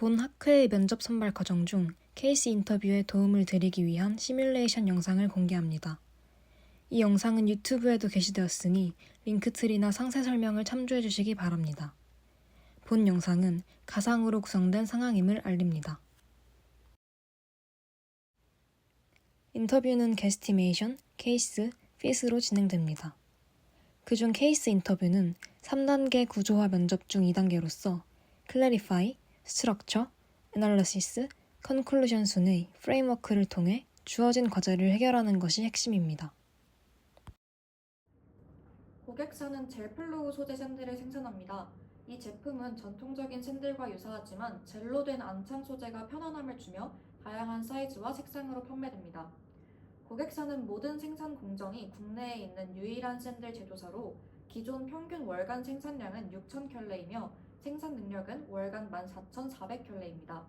본 학회의 면접 선발 과정 중 케이스 인터뷰에 도움을 드리기 위한 시뮬레이션 영상을 공개합니다. 이 영상은 유튜브에도 게시되었으니 링크트리나 상세 설명을 참조해 주시기 바랍니다. 본 영상은 가상으로 구성된 상황임을 알립니다. 인터뷰는 게스티메이션, 케이스, 핏으로 진행됩니다. 그중 케이스 인터뷰는 3단계 구조화 면접 중 2단계로서 클래리파이, 스트럭처, 애널리시스, 컨클루전 순의 프레임워크를 통해 주어진 과제를 해결하는 것이 핵심입니다. 고객사는 젤플로우 소재 샌들을 생산합니다. 이 제품은 전통적인 샌들과 유사하지만 젤로 된 안창 소재가 편안함을 주며 다양한 사이즈와 색상으로 판매됩니다. 고객사는 모든 생산 공정이 국내에 있는 유일한 샌들 제조사로 기존 평균 월간 생산량은 6,000켤레이며 생산 능력은 월간 14,400켤레입니다.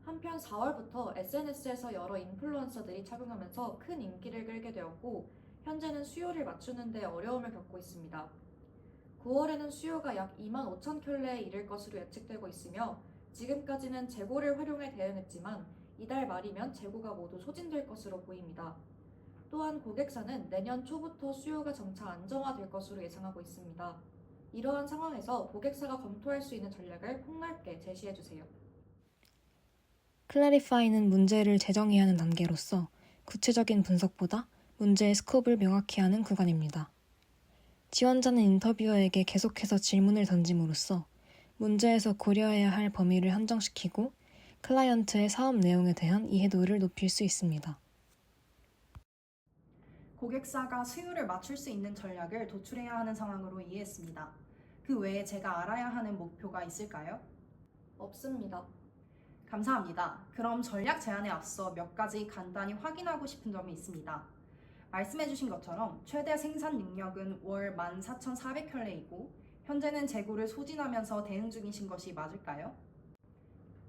한편 4월부터 SNS에서 여러 인플루언서들이 착용하면서 큰 인기를 끌게 되었고 현재는 수요를 맞추는 데 어려움을 겪고 있습니다. 9월에는 수요가 약 25,000켤레에 이를 것으로 예측되고 있으며 지금까지는 재고를 활용해 대응했지만 이달 말이면 재고가 모두 소진될 것으로 보입니다. 또한 고객사는 내년 초부터 수요가 점차 안정화될 것으로 예상하고 있습니다. 이러한 상황에서 고객사가 검토할 수 있는 전략을 폭넓게 제시해주세요. 클래리파이는 문제를 재정의하는 하는 단계로서 구체적인 분석보다 문제의 스코프를 명확히 하는 구간입니다. 지원자는 인터뷰어에게 계속해서 질문을 던짐으로써 문제에서 고려해야 할 범위를 한정시키고 클라이언트의 사업 내용에 대한 이해도를 높일 수 있습니다. 고객사가 수요를 맞출 수 있는 전략을 도출해야 하는 상황으로 이해했습니다. 그 외에 제가 알아야 하는 목표가 있을까요? 없습니다. 감사합니다. 그럼 전략 제안에 앞서 몇 가지 간단히 확인하고 싶은 점이 있습니다. 말씀해주신 것처럼 최대 생산 능력은 월 14,400켤레이고 현재는 재고를 소진하면서 대응 중이신 것이 맞을까요?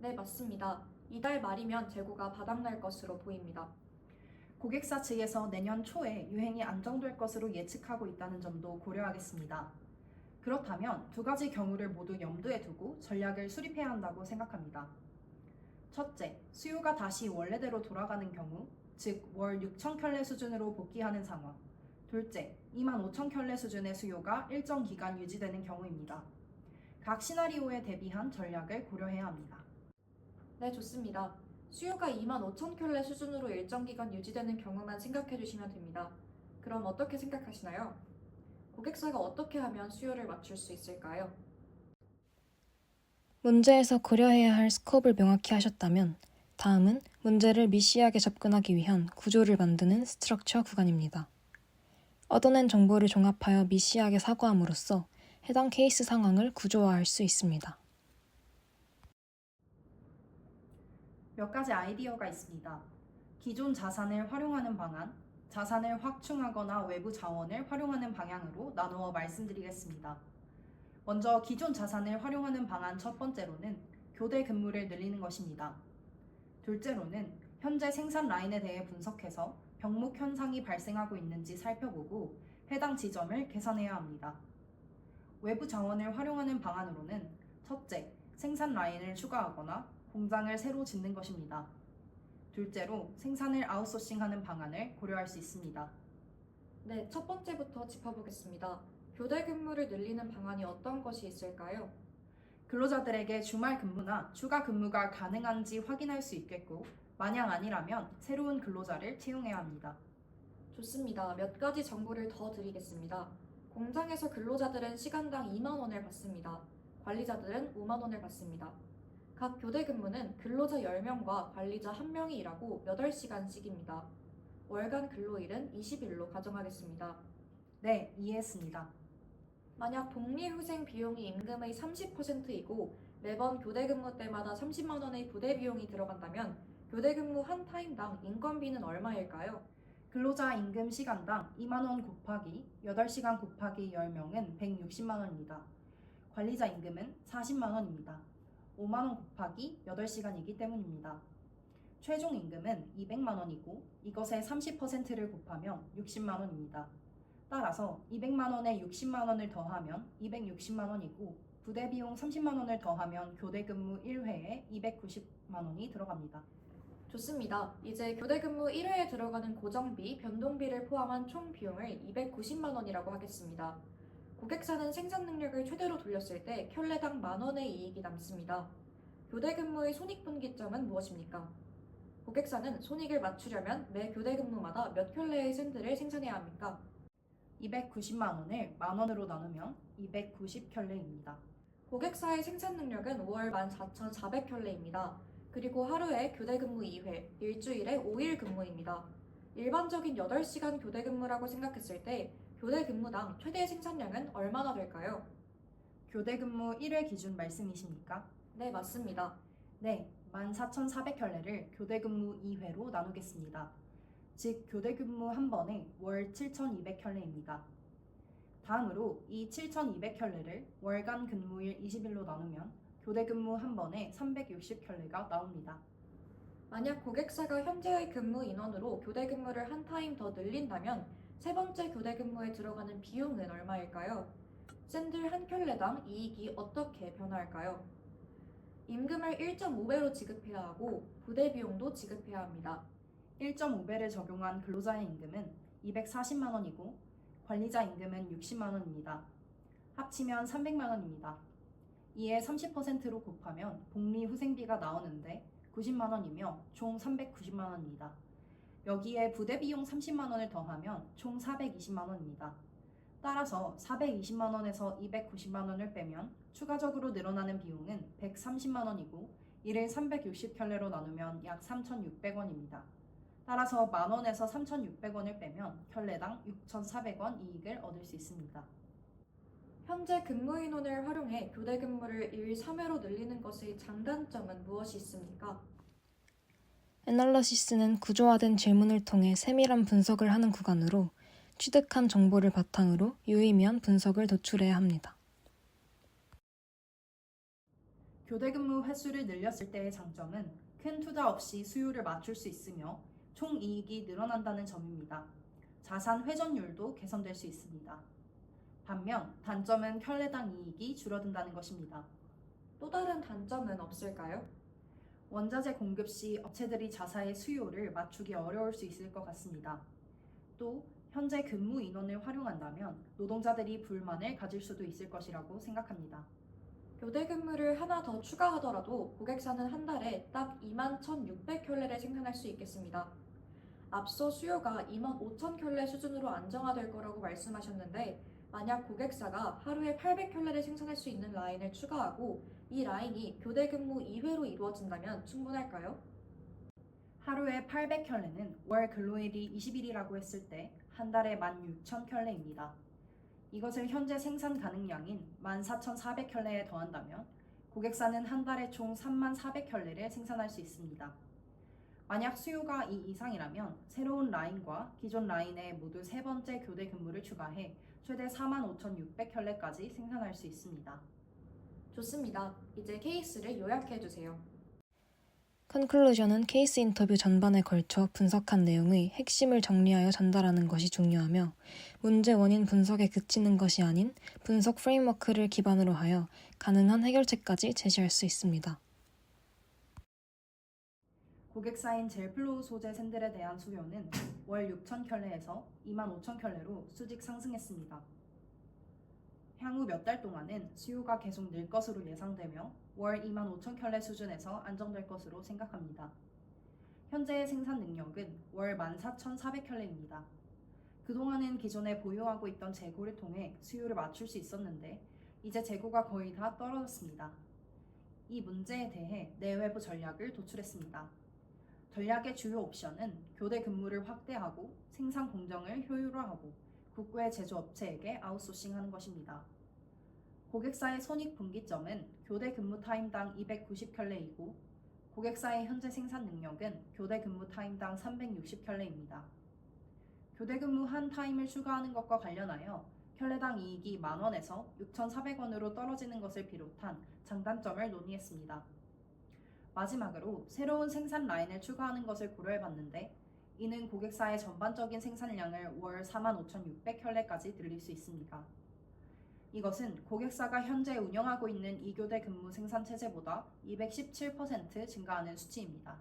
네, 맞습니다. 이달 말이면 재고가 바닥날 것으로 보입니다. 고객사 측에서 내년 초에 유행이 안정될 것으로 예측하고 있다는 점도 고려하겠습니다. 그렇다면 두 가지 경우를 모두 염두에 두고 전략을 수립해야 한다고 생각합니다. 첫째, 수요가 다시 원래대로 돌아가는 경우, 즉 월 6,000켤레 수준으로 복귀하는 상황. 둘째, 25,000켤레 수준의 수요가 일정 기간 유지되는 경우입니다. 각 시나리오에 대비한 전략을 고려해야 합니다. 네, 좋습니다. 수요가 25,000켤레 수준으로 일정 기간 유지되는 경우만 생각해 주시면 됩니다. 그럼 어떻게 생각하시나요? 고객사가 어떻게 하면 수요를 맞출 수 있을까요? 문제에서 고려해야 할 스코프를 명확히 하셨다면 다음은 문제를 미시하게 접근하기 위한 구조를 만드는 스트럭처 구간입니다. 얻어낸 정보를 종합하여 미시하게 사고함으로써 해당 케이스 상황을 구조화할 수 있습니다. 몇 가지 아이디어가 있습니다. 기존 자산을 활용하는 방안, 자산을 확충하거나 외부 자원을 활용하는 방향으로 나누어 말씀드리겠습니다. 먼저 기존 자산을 활용하는 방안 첫 번째로는 교대 근무를 늘리는 것입니다. 둘째로는 현재 생산 라인에 대해 분석해서 병목 현상이 발생하고 있는지 살펴보고 해당 지점을 개선해야 합니다. 외부 자원을 활용하는 방안으로는 첫째, 생산 라인을 추가하거나 공장을 새로 짓는 것입니다. 둘째로 생산을 아웃소싱하는 방안을 고려할 수 있습니다. 네, 첫 번째부터 짚어보겠습니다. 교대 근무를 늘리는 방안이 어떤 것이 있을까요? 근로자들에게 주말 근무나 추가 근무가 가능한지 확인할 수 있겠고, 만약 아니라면 새로운 근로자를 채용해야 합니다. 좋습니다. 몇 가지 정보를 더 드리겠습니다. 공장에서 근로자들은 시간당 2만 원을 받습니다. 관리자들은 5만 원을 받습니다. 각 교대 근무는 근로자 10명과 관리자 1명이 일하고 8시간씩입니다. 월간 근로일은 20일로 가정하겠습니다. 네, 이해했습니다. 만약 복리후생 비용이 임금의 30%이고 매번 교대 근무 때마다 30만 원의 부대 비용이 들어간다면 교대 근무 한 타임당 인건비는 얼마일까요? 근로자 임금 시간당 2만 원 곱하기 8시간 곱하기 10명은 160만 원입니다. 관리자 임금은 40만 원입니다. 5만 원 곱하기 8시간이기 때문입니다. 최종 임금은 200만 원이고 이것의 30%를 곱하면 60만 원입니다. 따라서 200만 원에 60만 원을 더하면 260만 원이고 부대 비용 30만 원을 더하면 교대 근무 1회에 290만 원이 들어갑니다. 좋습니다. 이제 교대 근무 1회에 들어가는 고정비, 변동비를 포함한 총 비용을 290만 원이라고 하겠습니다. 고객사는 생산 능력을 최대로 돌렸을 때 켤레당 만 원의 이익이 남습니다. 교대 근무의 손익분기점은 무엇입니까? 고객사는 손익을 맞추려면 매 교대 근무마다 몇 켤레의 샌들을 생산해야 합니까? 290만 원을 만 원으로 나누면 290켤레입니다. 고객사의 생산 능력은 월 14,400켤레입니다. 그리고 하루에 교대 근무 2회, 일주일에 5일 근무입니다. 일반적인 8시간 교대 근무라고 생각했을 때 교대 근무당 최대 생산량은 얼마나 될까요? 교대 근무 1회 기준 말씀이십니까? 네, 맞습니다. 네, 14,400켤레를 교대 근무 2회로 나누겠습니다. 즉, 교대 근무 한 번에 월 7,200켤레입니다. 다음으로 이 7,200켤레를 월간 근무일 20일로 나누면 교대 근무 한 번에 360켤레가 나옵니다. 만약 고객사가 현재의 근무 인원으로 교대 근무를 한 타임 더 늘린다면 세 번째 교대 근무에 들어가는 비용은 얼마일까요? 샌들 한 켤레당 이익이 어떻게 변화할까요? 임금을 1.5배로 지급해야 하고 부대 비용도 지급해야 합니다. 1.5배를 적용한 근로자의 임금은 240만 원이고 관리자 임금은 60만 원입니다. 합치면 300만 원입니다. 이에 30%로 곱하면 복리 후생비가 나오는데 90만 원이며 총 390만 원입니다. 여기에 부대 비용 30만 원을 더하면 총 420만 원입니다. 따라서 420만 원에서 290만 원을 빼면 추가적으로 늘어나는 비용은 130만 원이고 이를 360켤레로 나누면 약 3,600원입니다. 따라서 만 원에서 3,600원을 빼면 켤레당 6,400원 이익을 얻을 수 있습니다. 현재 근무 인원을 활용해 교대 근무를 일 3회로 늘리는 것의 장단점은 무엇이 있습니까? 애널러시스는 구조화된 질문을 통해 세밀한 분석을 하는 구간으로 취득한 정보를 바탕으로 유의미한 분석을 도출해야 합니다. 교대 근무 횟수를 늘렸을 때의 장점은 큰 투자 없이 수요를 맞출 수 있으며 총 이익이 늘어난다는 점입니다. 자산 회전율도 개선될 수 있습니다. 반면 단점은 켤레당 이익이 줄어든다는 것입니다. 또 다른 단점은 없을까요? 원자재 공급 시 업체들이 자사의 수요를 맞추기 어려울 수 있을 것 같습니다. 또 현재 근무 인원을 활용한다면 노동자들이 불만을 가질 수도 있을 것이라고 생각합니다. 교대 근무를 하나 더 추가하더라도 고객사는 한 달에 딱 21,600켤레를 생산할 수 있겠습니다. 앞서 수요가 25,000켤레 수준으로 안정화될 거라고 말씀하셨는데 만약 고객사가 하루에 800켤레를 생산할 수 있는 라인을 추가하고 이 라인이 교대 근무 2회로 이루어진다면 충분할까요? 하루에 800켤레는 월 근로일이 20일이라고 했을 때 한 달에 16,000켤레입니다. 이것을 현재 생산 가능량인 14,400켤레에 더한다면 고객사는 한 달에 총 34,400켤레를 생산할 수 있습니다. 만약 수요가 이 이상이라면 새로운 라인과 기존 라인에 모두 세 번째 교대 근무를 추가해 최대 45,600켤레까지 생산할 수 있습니다. 좋습니다. 이제 케이스를 요약해 주세요. 컨클루전은 케이스 인터뷰 전반에 걸쳐 분석한 내용의 핵심을 정리하여 전달하는 것이 중요하며 문제 원인 분석에 그치는 것이 아닌 분석 프레임워크를 기반으로 하여 가능한 해결책까지 제시할 수 있습니다. 고객사인 젤플로우 소재 샌들에 대한 수요는 월 6,000켤레에서 25,000켤레로 수직 상승했습니다. 향후 몇 달 동안은 수요가 계속 늘 것으로 예상되며 월 25,000켤레 수준에서 안정될 것으로 생각합니다. 현재의 생산 능력은 월 14,400켤레입니다. 그동안은 기존에 보유하고 있던 재고를 통해 수요를 맞출 수 있었는데 이제 재고가 거의 다 떨어졌습니다. 이 문제에 대해 내외부 전략을 도출했습니다. 전략의 주요 옵션은 교대 근무를 확대하고 생산 공정을 효율화하고 국외 제조업체에게 아웃소싱하는 것입니다. 고객사의 손익분기점은 교대 근무 타임당 290켤레이고 고객사의 현재 생산 능력은 교대 근무 타임당 360켤레입니다. 교대 근무 한 타임을 추가하는 것과 관련하여 켤레당 이익이 만원에서 6,400원으로 떨어지는 것을 비롯한 장단점을 논의했습니다. 마지막으로 새로운 생산 라인을 추가하는 것을 고려해봤는데 이는 고객사의 전반적인 생산량을 월 45,600켤레까지 늘릴 수 있습니다. 이것은 고객사가 현재 운영하고 있는 2교대 근무 생산 체제보다 217% 증가하는 수치입니다.